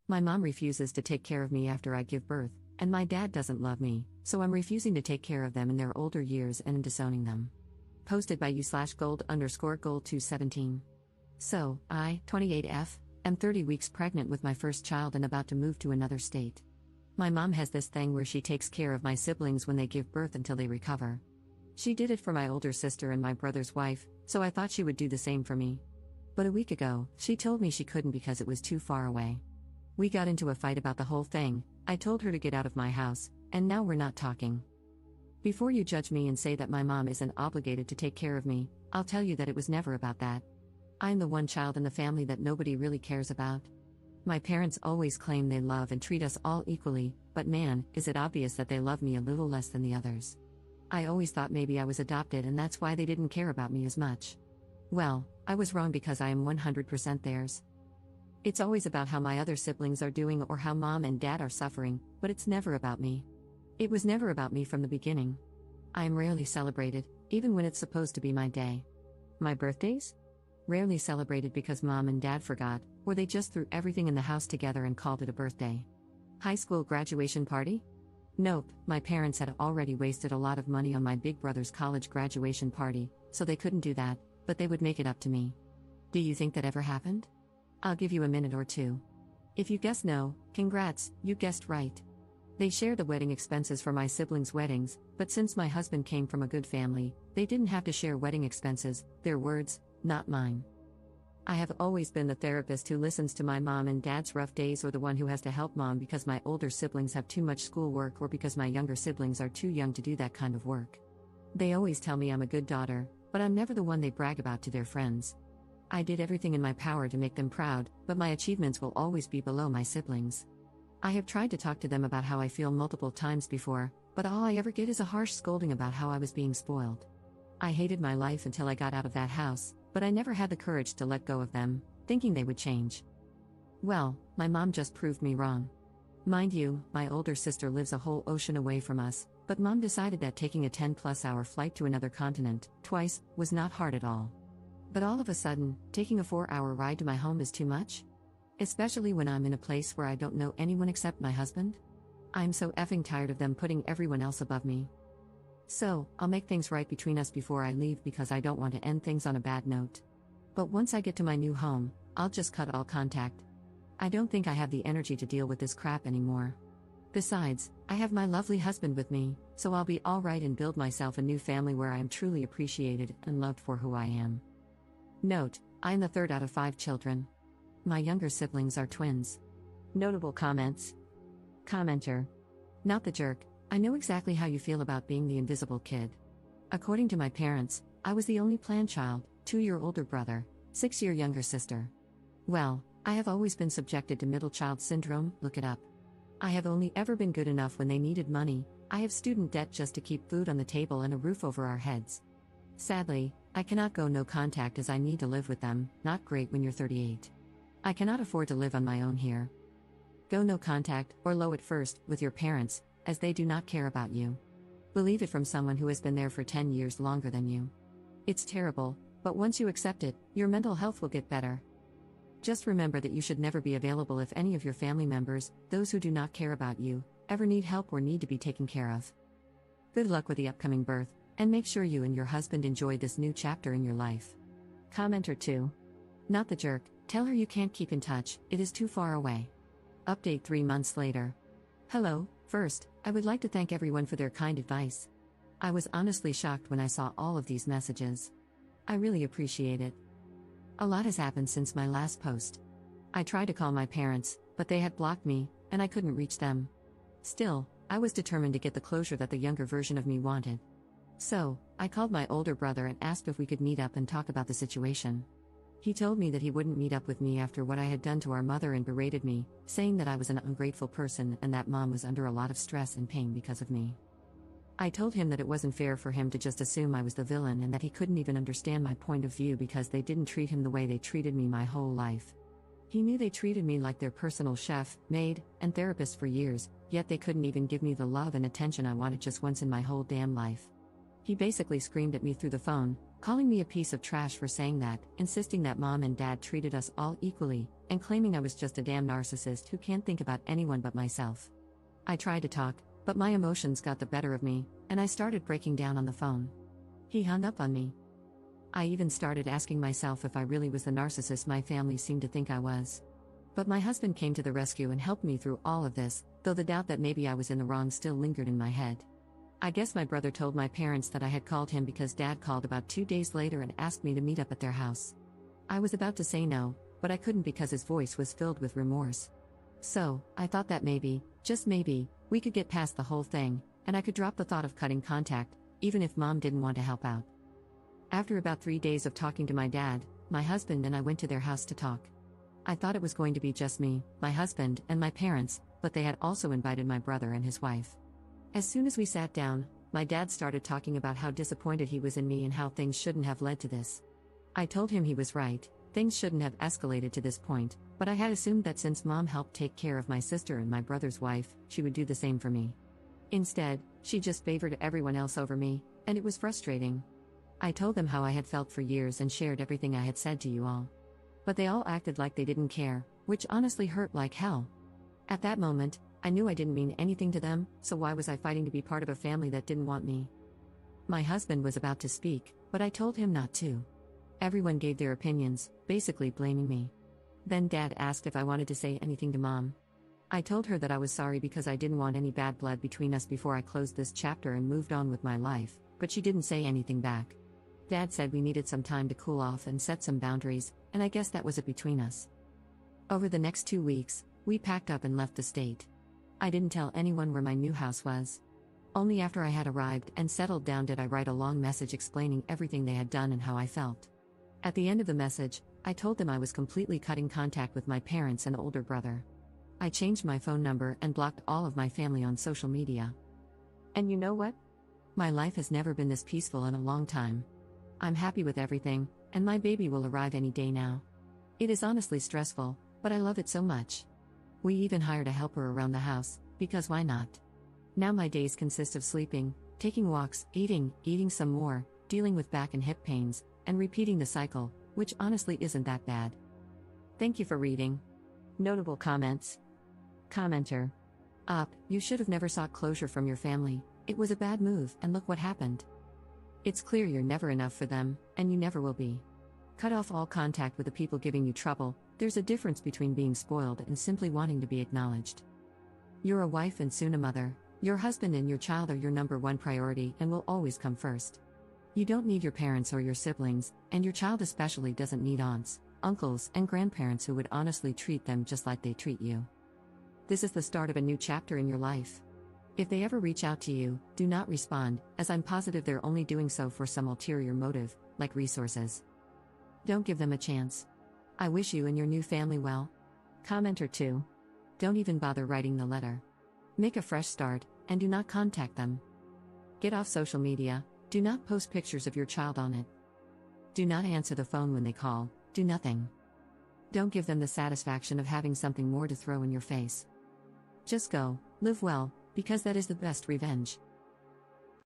My mom refuses to take care of me after I give birth, and my dad doesn't love me, so I'm refusing to take care of them in their older years and disowning them. Posted by u/gold_gold217. So, I, 28F, am 30 weeks pregnant with my first child and about to move to another state. My mom has this thing where she takes care of my siblings when they give birth until they recover. She did it for my older sister and my brother's wife, so I thought she would do the same for me. But a week ago, she told me she couldn't because it was too far away. We got into a fight about the whole thing. I told her to get out of my house, and now we're not talking. Before you judge me and say that my mom isn't obligated to take care of me, I'll tell you that it was never about that. I'm the one child in the family that nobody really cares about. My parents always claim they love and treat us all equally, but man, is it obvious that they love me a little less than the others. I always thought maybe I was adopted and that's why they didn't care about me as much. Well, I was wrong because I am 100% theirs. It's always about how my other siblings are doing or how mom and dad are suffering, but it's never about me. It was never about me from the beginning. I am rarely celebrated, even when it's supposed to be my day. My birthdays? Rarely celebrated because mom and dad forgot, or they just threw everything in the house together and called it a birthday. High school graduation party? Nope, my parents had already wasted a lot of money on my big brother's college graduation party, so they couldn't do that, but they would make it up to me. Do you think that ever happened? I'll give you a minute or two. If you guess no, congrats, you guessed right. They shared the wedding expenses for my siblings' weddings, but since my husband came from a good family, they didn't have to share wedding expenses, their words, not mine. I have always been the therapist who listens to my mom and dad's rough days or the one who has to help mom because my older siblings have too much schoolwork or because my younger siblings are too young to do that kind of work. They always tell me I'm a good daughter, but I'm never the one they brag about to their friends. I did everything in my power to make them proud, but my achievements will always be below my siblings. I have tried to talk to them about how I feel multiple times before, but all I ever get is a harsh scolding about how I was being spoiled. I hated my life until I got out of that house, but I never had the courage to let go of them, thinking they would change. Well, my mom just proved me wrong. Mind you, my older sister lives a whole ocean away from us, but mom decided that taking a 10+ hour flight to another continent, twice, was not hard at all. But all of a sudden, taking a 4-hour ride to my home is too much? Especially when I'm in a place where I don't know anyone except my husband? I'm so effing tired of them putting everyone else above me. So, I'll make things right between us before I leave because I don't want to end things on a bad note. But once I get to my new home, I'll just cut all contact. I don't think I have the energy to deal with this crap anymore. Besides, I have my lovely husband with me, so I'll be alright and build myself a new family where I am truly appreciated and loved for who I am. Note, I'm the third out of 5 children. My younger siblings are twins. Notable comments. Commenter. Not the jerk, I know exactly how you feel about being the invisible kid. According to my parents, I was the only planned child, 2-year older brother, 6-year younger sister. Well, I have always been subjected to middle child syndrome, look it up. I have only ever been good enough when they needed money. I have student debt just to keep food on the table and a roof over our heads. Sadly, I cannot go no contact as I need to live with them, not great when you're 38. I cannot afford to live on my own here. Go no contact, or low at first, with your parents, as they do not care about you. Believe it from someone who has been there for 10 years longer than you. It's terrible, but once you accept it, your mental health will get better. Just remember that you should never be available if any of your family members, those who do not care about you, ever need help or need to be taken care of. Good luck with the upcoming birth, and make sure you and your husband enjoy this new chapter in your life. Commenter 2. Not the jerk, tell her you can't keep in touch, it is too far away. Update 3 months later. Hello, first, I would like to thank everyone for their kind advice. I was honestly shocked when I saw all of these messages. I really appreciate it. A lot has happened since my last post. I tried to call my parents, but they had blocked me, and I couldn't reach them. Still, I was determined to get the closure that the younger version of me wanted. So, I called my older brother and asked if we could meet up and talk about the situation. He told me that he wouldn't meet up with me after what I had done to our mother and berated me, saying that I was an ungrateful person and that mom was under a lot of stress and pain because of me. I told him that it wasn't fair for him to just assume I was the villain and that he couldn't even understand my point of view because they didn't treat him the way they treated me my whole life. He knew they treated me like their personal chef, maid, and therapist for years, yet they couldn't even give me the love and attention I wanted just once in my whole damn life. He basically screamed at me through the phone, calling me a piece of trash for saying that, insisting that mom and dad treated us all equally, and claiming I was just a damn narcissist who can't think about anyone but myself. I tried to talk, but my emotions got the better of me, and I started breaking down on the phone. He hung up on me. I even started asking myself if I really was the narcissist my family seemed to think I was. But my husband came to the rescue and helped me through all of this, though the doubt that maybe I was in the wrong still lingered in my head. I guess my brother told my parents that I had called him because Dad called about 2 days later and asked me to meet up at their house. I was about to say no, but I couldn't because his voice was filled with remorse. So, I thought that maybe, just maybe, we could get past the whole thing, and I could drop the thought of cutting contact, even if Mom didn't want to help out. After about 3 days of talking to my dad, my husband and I went to their house to talk. I thought it was going to be just me, my husband, and my parents, but they had also invited my brother and his wife. As soon as we sat down, my dad started talking about how disappointed he was in me and how things shouldn't have led to this. I told him he was right, things shouldn't have escalated to this point, but I had assumed that since Mom helped take care of my sister and my brother's wife, she would do the same for me. Instead, she just favored everyone else over me, and it was frustrating. I told them how I had felt for years and shared everything I had said to you all. But they all acted like they didn't care, which honestly hurt like hell. At that moment, I knew I didn't mean anything to them, so why was I fighting to be part of a family that didn't want me? My husband was about to speak, but I told him not to. Everyone gave their opinions, basically blaming me. Then Dad asked if I wanted to say anything to Mom. I told her that I was sorry because I didn't want any bad blood between us before I closed this chapter and moved on with my life, but she didn't say anything back. Dad said we needed some time to cool off and set some boundaries, and I guess that was it between us. Over the next 2 weeks, we packed up and left the state. I didn't tell anyone where my new house was. Only after I had arrived and settled down did I write a long message explaining everything they had done and how I felt. At the end of the message, I told them I was completely cutting contact with my parents and older brother. I changed my phone number and blocked all of my family on social media. And you know what? My life has never been this peaceful in a long time. I'm happy with everything, and my baby will arrive any day now. It is honestly stressful, but I love it so much. We even hired a helper around the house, because why not? Now my days consist of sleeping, taking walks, eating some more, dealing with back and hip pains, and repeating the cycle, which honestly isn't that bad. Thank you for reading. Notable comments. Commenter. You should have never sought closure from your family. It was a bad move, and look what happened. It's clear you're never enough for them, and you never will be. Cut off all contact with the people giving you trouble. There's a difference between being spoiled and simply wanting to be acknowledged. You're a wife and soon a mother. Your husband and your child are your number one priority and will always come first. You don't need your parents or your siblings, and your child especially doesn't need aunts, uncles, and grandparents who would honestly treat them just like they treat you. This is the start of a new chapter in your life. If they ever reach out to you, do not respond, as I'm positive they're only doing so for some ulterior motive, like resources. Don't give them a chance. I wish you and your new family well. Commenter 2. Don't even bother writing the letter. Make a fresh start, and do not contact them. Get off social media, do not post pictures of your child on it. Do not answer the phone when they call, do nothing. Don't give them the satisfaction of having something more to throw in your face. Just go, live well, because that is the best revenge.